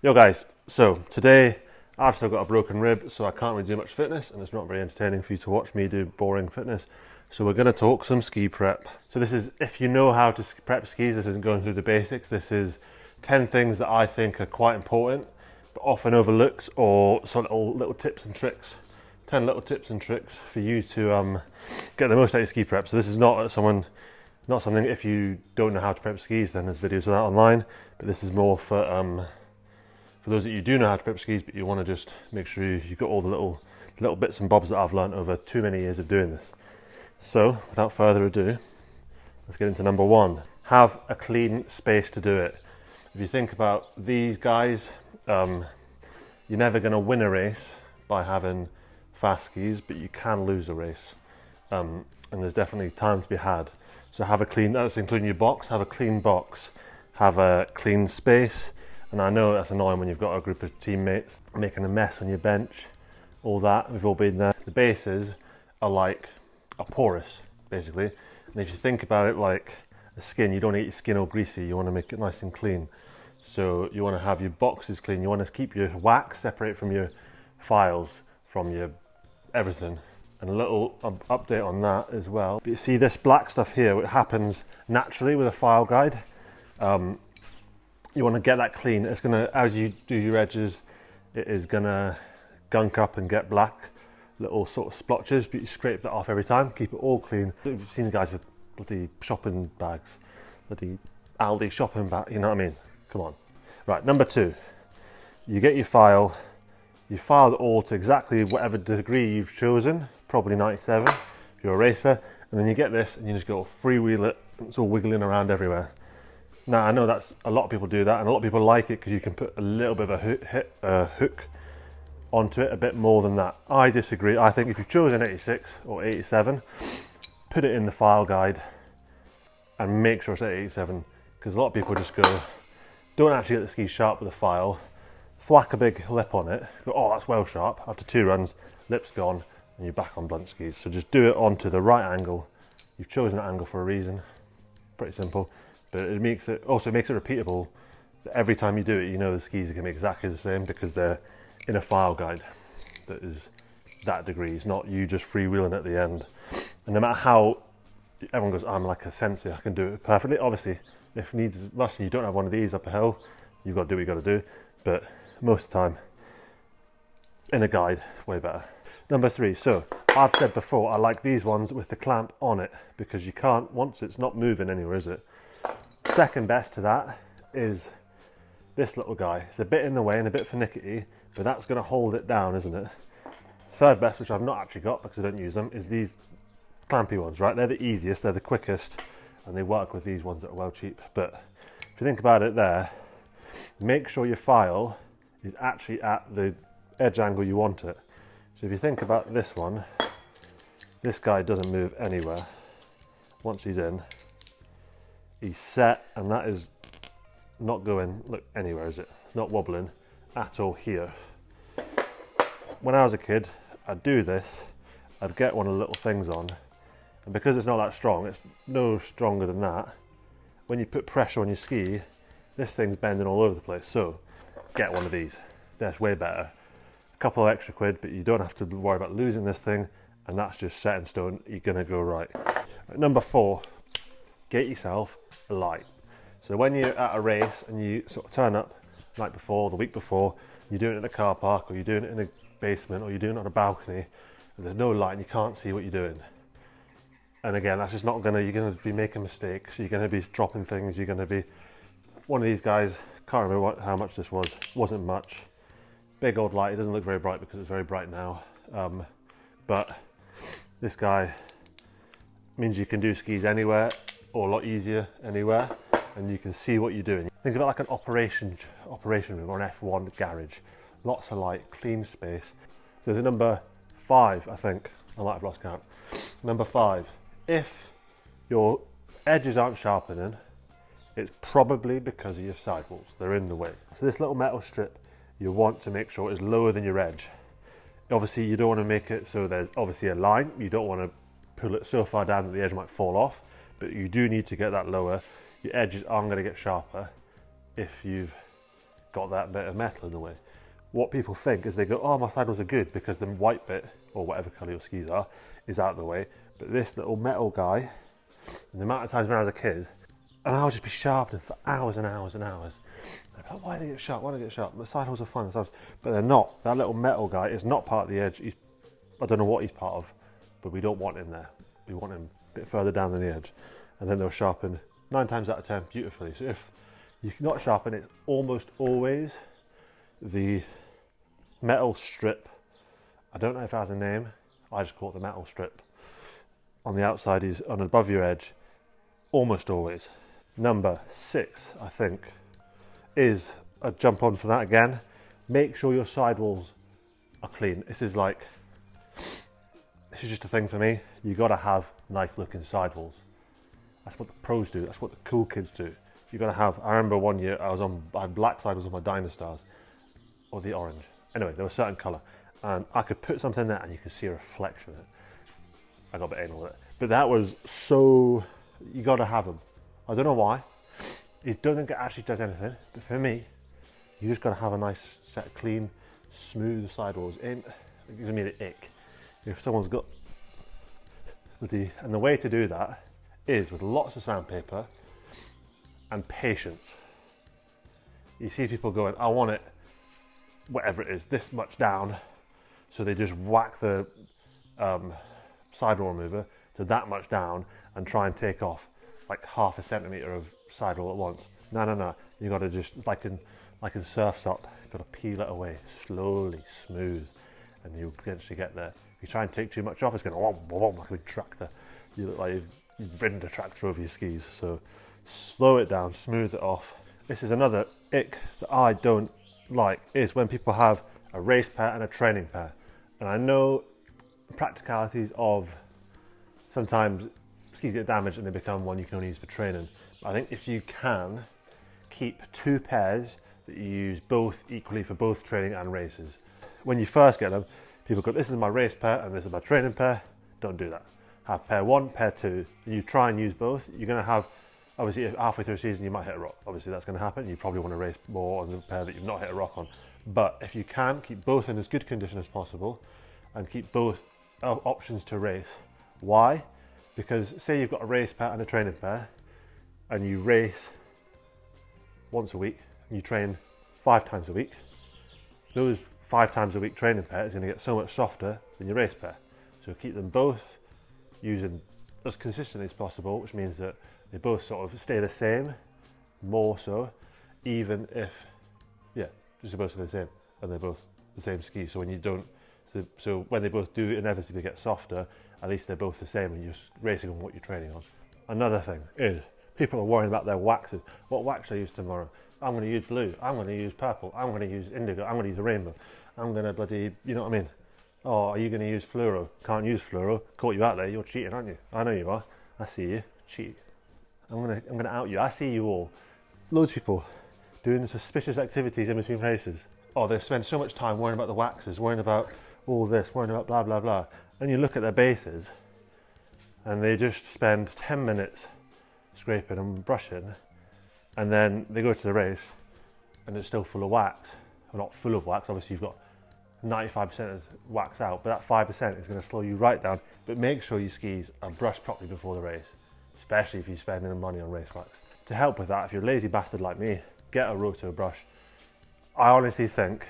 Yo guys, so today I've still got a broken rib, so I can't really do much fitness, and it's not very entertaining for you to watch me do boring fitness. So we're going to talk some ski prep. So this is, if you know how to prep skis, this isn't going through the basics. This is 10 things that I think are quite important, but often overlooked, or sort of little tips and tricks. 10 little tips and tricks for you to get the most out of your ski prep. So this is not something, if you don't know how to prep skis, then there's videos of that online, but this is more for those that you do know how to prep skis, but you want to just make sure you've got all the little bits and bobs that I've learned over too many years of doing this. So, without further ado, let's get into number one. Have a clean space to do it. If you think about these guys, you're never going to win a race by having fast skis, but you can lose a race. And there's definitely time to be had. So have a clean, that's including your box, have a clean box, have a clean space. And I know that's annoying when you've got a group of teammates making a mess on your bench, all that, we've all been there. The bases are porous, basically. And if you think about it like a skin, you don't want to get your skin all greasy, you want to make it nice and clean. So you want to have your boxes clean, you want to keep your wax separate from your files, from your everything. And a little update on that as well. But you see this black stuff here, it happens naturally with a file guide. You want to get that clean. It's going to, as you do your edges, it is going to gunk up and get black, little sort of splotches, but you scrape that off every time, keep it all clean. You've seen the guys with bloody shopping bags, bloody Aldi shopping bag, you know what I mean? Come on. Right, number two, you get your file, you file it all to exactly whatever degree you've chosen, probably 97 if you're a racer, and then you get this and you just go freewheel it, and it's all wiggling around everywhere. Now, I know that's a lot of people do that, and a lot of people like it because you can put a little bit of a hook onto it, a bit more than that. I disagree. I think if you've chosen 86 or 87, put it in the file guide and make sure it's at 87, because a lot of people just go, don't actually get the ski sharp with the file, thwack a big lip on it, go, oh, that's well sharp. After 2 runs, lip's gone, and you're back on blunt skis. So just do it onto the right angle. You've chosen that angle for a reason. Pretty simple. But it makes it repeatable. So every time you do it, you know the skis are going to be exactly the same because they're in a file guide that is that degree. It's not you just freewheeling at the end. And no matter how everyone goes, I'm like a sensei, I can do it perfectly. Obviously, if needs must, you don't have one of these up a hill, you've got to do what you got to do. But most of the time, in a guide, way better. Number 3. So I've said before, I like these ones with the clamp on it because you can't, once it's not moving anywhere, is it? Second best to that is this little guy. It's a bit in the way and a bit finicky, but that's going to hold it down, isn't it? Third best, which I've not actually got because I don't use them, is these clampy ones, right? They're the easiest, they're the quickest, and they work with these ones that are well cheap. But if you think about it there, make sure your file is actually at the edge angle you want it. So if you think about this one, this guy doesn't move anywhere. Once he's in, he's set, and that is not going anywhere, is it? Not wobbling at all here. When I was a kid, I'd do this, I'd get one of the little things on, and because it's not that strong, it's no stronger than that, when you put pressure on your ski, this thing's bending all over the place. So get one of these, that's way better. A couple of extra quid, but you don't have to worry about losing this thing, and that's just set in stone, you're gonna go right. Number 4, get yourself a light. So when you're at a race and you sort of turn up the night before, the week before, you're doing it in a car park, or you're doing it in a basement, or you're doing it on a balcony, and there's no light and you can't see what you're doing. And again, that's just not gonna, you're gonna be making mistakes, you're gonna be dropping things, you're gonna be, one of these guys, can't remember how much this was, wasn't much. Big old light, it doesn't look very bright because it's very bright now. But this guy means you can do skis anywhere, or a lot easier anywhere, and you can see what you're doing. Think of it like an operation room or an F1 garage. Lots of light, clean space. There's a number 5, I think. I might have lost count. Number 5, if your edges aren't sharpening, it's probably because of your sidewalls. They're in the way. So this little metal strip, you want to make sure is lower than your edge. Obviously, you don't want to make it so there's obviously a line. You don't want to pull it so far down that the edge might fall off, but you do need to get that lower. Your edges aren't going to get sharper if you've got that bit of metal in the way. What people think is they go, oh, my sidewalls are good because the white bit, or whatever colour your skis are, is out of the way. But this little metal guy, and the amount of times when I was a kid, and I would just be sharpening for hours and hours and hours. And I'd be like, why do they get sharp? Why do they get sharp? The sidewalls are fine, but they're not. That little metal guy is not part of the edge. I don't know what he's part of, but we don't want him there. We want him a bit further down than the edge. And then they'll sharpen 9 times out of 10 beautifully. So if you cannot sharpen, it's almost always the metal strip. I don't know if it has a name. I just call it the metal strip. On the outside is on above your edge, almost always. Number 6, I think, is a jump on for that again. Make sure your sidewalls are clean. This is just a thing for me. You got to have nice looking sidewalls. That's what the pros do. That's what the cool kids do. You got to have. I remember one year I had black sidewalls on my Dynastars, or the orange. Anyway, they were a certain colour, and I could put something there and you could see a reflection of it. I got a bit anal with it, but that was so. You got to have them. I don't know why. It don't think it actually does anything, but for me, you just got to have a nice set of clean, smooth sidewalls. It gives me the ick if someone's got and the way to do that is with lots of sandpaper and patience. You see people going, I want it, whatever it is, this much down, so they just whack the sidewall remover to that much down and try and take off like half a centimetre of sidewall at once. No. You got to just, like in Surf's Up, you got to peel it away slowly, smooth, and you'll eventually get there. If you try and take too much off, it's going to womp, womp, like a big tractor. You look like you've ridden a tractor over your skis. So slow it down, smooth it off. This is another ick that I don't like, is when people have a race pair and a training pair. And I know practicalities of sometimes skis get damaged and they become one you can only use for training. But I think if you can, keep 2 pairs that you use both equally for both training and races. When you first get them, people go, this is my race pair and this is my training pair. Don't do that. Have pair 1, pair 2. You try and use both. You're going to have, obviously, halfway through the season, you might hit a rock. Obviously, that's going to happen. You probably want to race more on the pair that you've not hit a rock on. But if you can, keep both in as good condition as possible and keep both options to race. Why? Because say you've got a race pair and a training pair and you race once a week and you train 5 times a week, those 5 times a week training pair is going to get so much softer than your race pair. So keep them both using as consistently as possible, which means that they both sort of stay the same, more so, even if, just supposed to be the same, and they're both the same ski. So when you don't, so when they both do inevitably get softer, at least they're both the same and you're racing on what you're training on. Another thing is, people are worrying about their waxes. What wax should I use tomorrow? I'm going to use blue, I'm going to use purple, I'm going to use indigo, I'm going to use a rainbow, I'm going to bloody, you know what I mean? Oh, are you going to use fluoro? Can't use fluoro. Caught you out there, you're cheating, aren't you? I know you are. I see you. Cheat. I'm gonna out you. I see you all. Loads of people doing suspicious activities in between races. Oh, they spend so much time worrying about the waxes, worrying about all this, worrying about blah, blah, blah. And you look at their bases and they just spend 10 minutes scraping and brushing, and then they go to the race and it's still full of wax. Well, not full of wax, obviously you've got 95% is wax out, but that 5% is going to slow you right down. But make sure your skis are brushed properly before the race, especially if you're spending money on race wax. To help with that, if you're a lazy bastard like me, get a roto brush. I honestly think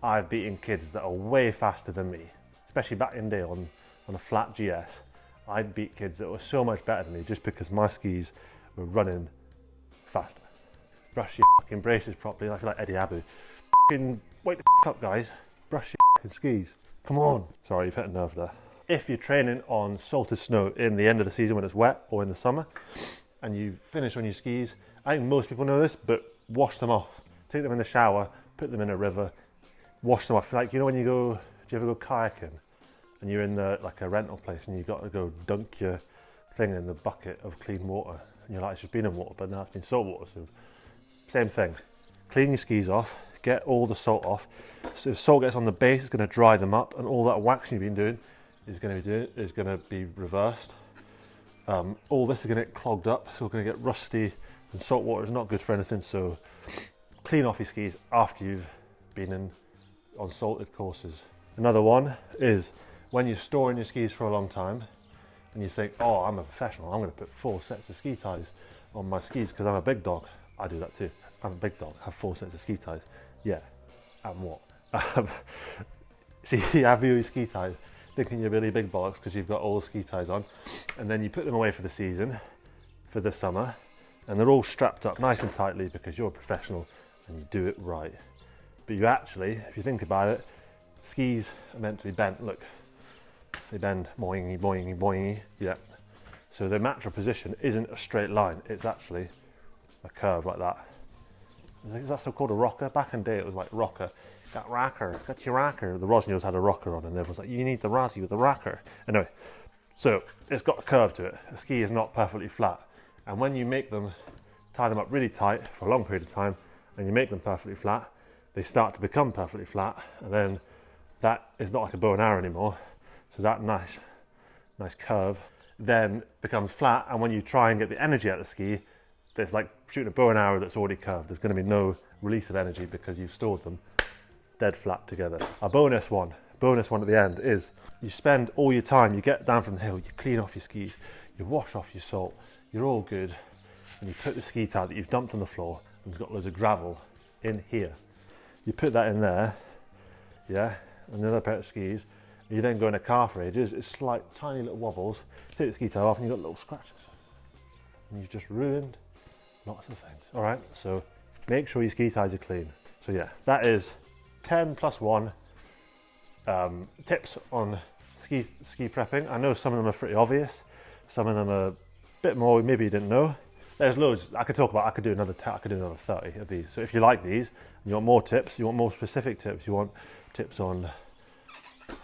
I've beaten kids that are way faster than me, especially back in the day on a flat GS. I'd beat kids that were so much better than me just because my skis were running faster. Brush your fucking braces properly, I feel like Eddie Abu. Fucking wake the fuck up, guys. Brush your fucking skis. Come on. Sorry, you've hit a nerve there. If you're training on salted snow in the end of the season when it's wet or in the summer and you finish on your skis, I think most people know this, but wash them off. Take them in the shower, put them in a river, wash them off. Like, you know when you go, do you ever go kayaking and you're in like a rental place and you've got to go dunk your thing in the bucket of clean water and you're like, it's just been in water, but now it's been salt water. So same thing. Clean your skis off, get all the salt off. So if salt gets on the base, it's going to dry them up, and all that waxing you've been doing is going to be reversed. All this is going to get clogged up, so we're going to get rusty, and salt water is not good for anything. So clean off your skis after you've been on salted courses. Another one is when you're storing your skis for a long time and you think, oh, I'm a professional, I'm going to put 4 sets of ski ties on my skis because I'm a big dog. I do that too. I'm a big dog, I have 4 sets of ski ties. Yeah, and what? See, you have your ski ties thinking you're really big bollocks because you've got all the ski ties on, and then you put them away for the season, for the summer, and they're all strapped up nice and tightly because you're a professional and you do it right. But you actually, if you think about it, skis are meant to be bent. Look, they bend boingy, boingy, boingy. Yeah. So their natural position isn't a straight line. It's actually a curve like that. Is that still called a rocker? Back in the day, it was like rocker. Got your rocker. The Rosnios had a rocker on, and everyone's like, you need the Rossi with the rocker. Anyway, so it's got a curve to it. A ski is not perfectly flat. And when you make them, tie them up really tight for a long period of time, and you make them perfectly flat, they start to become perfectly flat, and then that is not like a bow and arrow anymore. So that nice curve then becomes flat, and when you try and get the energy out of the ski, it's like shooting a bow and arrow that's already curved. There's going to be no release of energy because you've stored them dead flat together. A bonus one at the end is you spend all your time, you get down from the hill, you clean off your skis, you wash off your salt, you're all good, and you put the ski tie that you've dumped on the floor and it's got loads of gravel in here. You put that in there, yeah, another pair of skis, and you then go in a car for ages, it's like tiny little wobbles, take the ski tie off and you've got little scratches. And you've just ruined lots of things. All right, so make sure your ski ties are clean. So yeah, that is 10 plus 1 tips on ski prepping. I know some of them are pretty obvious, some of them are a bit more maybe you didn't know. There's loads I could talk about. I could do another 30 of these. So if you like these, and you want more tips, you want more specific tips, you want tips on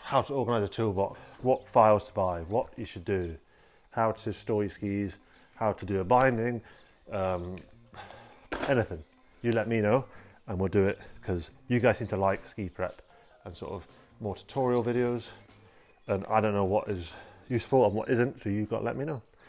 how to organise a toolbox, what files to buy, what you should do, how to store your skis, how to do a binding, anything, you let me know and we'll do it, because you guys seem to like ski prep and sort of more tutorial videos, and I don't know what is useful and what isn't, so you've got to let me know.